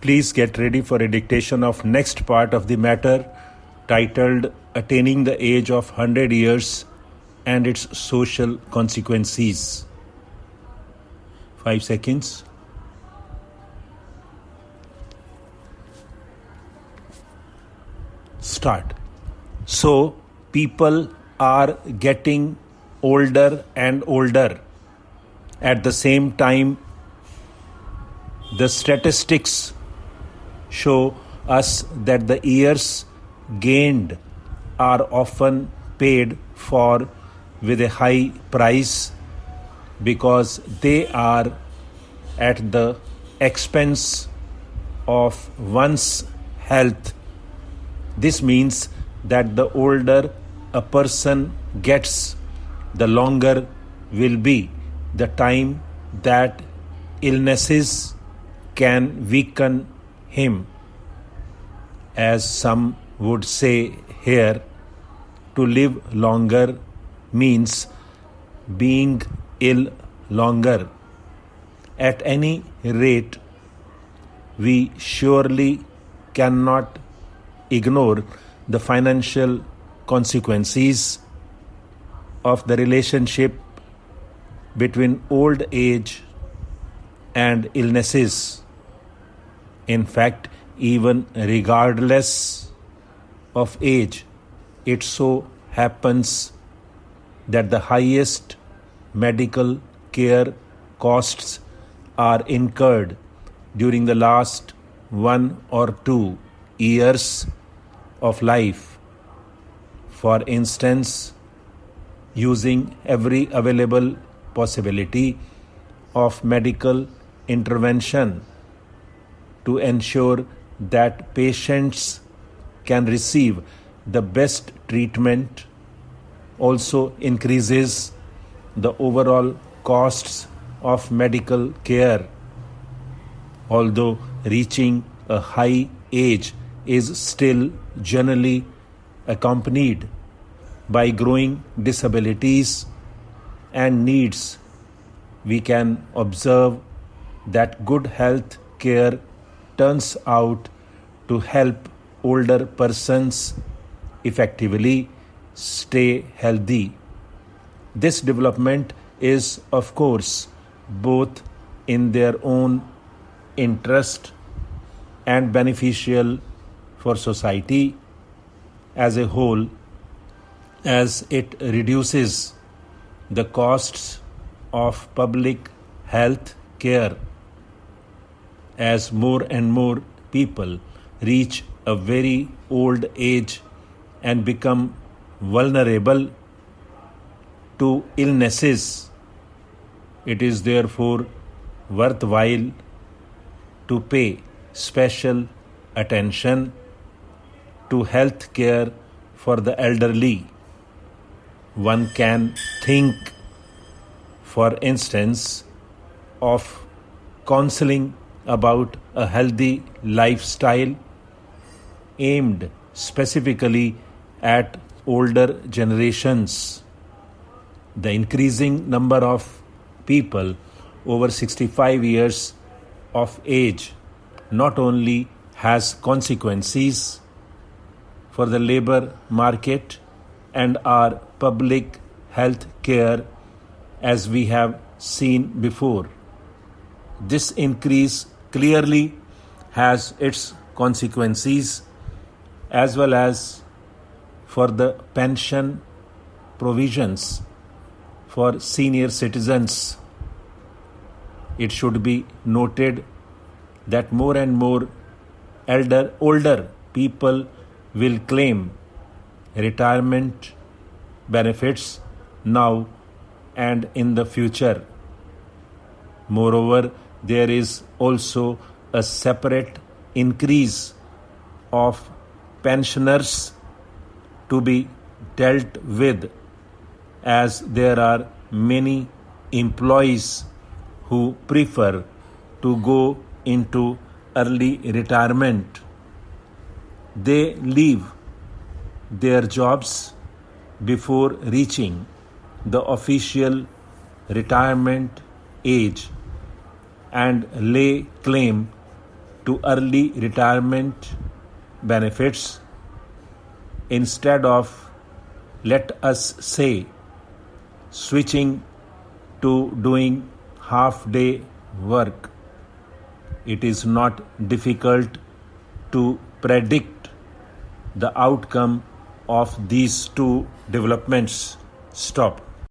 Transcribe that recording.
Please get ready for a dictation of next part of the matter titled Attaining the Age of 100 Years and its Social Consequences. 5 seconds. Start. So, people are getting older and older. At the same time, the statistics show us that the years gained are often paid for with a high price because they are at the expense of one's health. This means that the older a person gets, the longer will be the time that illnesses can weaken him. As some would say here, to live longer means being ill longer. At any rate, we surely cannot ignore the financial consequences of the relationship between old age and illnesses. In fact, even regardless of age, it so happens that the highest medical care costs are incurred during the last 1 or 2 years of life. For instance, using every available possibility of medical intervention to ensure that patients can receive the best treatment also increases the overall costs of medical care. Although reaching a high age is still generally accompanied by growing disabilities and needs, we can observe that good health care turns out to help older persons effectively stay healthy. This development is, of course, both in their own interest and beneficial for society as a whole, as it reduces the costs of public health care. As more and more people reach a very old age and become vulnerable to illnesses, it is therefore worthwhile to pay special attention to health care for the elderly. One can think, for instance, of counseling about a healthy lifestyle aimed specifically at older generations. The increasing number of people over 65 years of age not only has consequences for the labor market and our public health care, as we have seen before. This increase clearly has its consequences as well as for the pension provisions for senior citizens. It should be noted that more and more older people will claim retirement benefits now and in the future. Moreover, there is also a separate increase of pensioners to be dealt with, as there are many employees who prefer to go into early retirement. They leave their jobs before reaching the official retirement age and lay claim to early retirement benefits instead of, let us say, switching to doing half-day work. It is not difficult to predict the outcome of these two developments. Stop.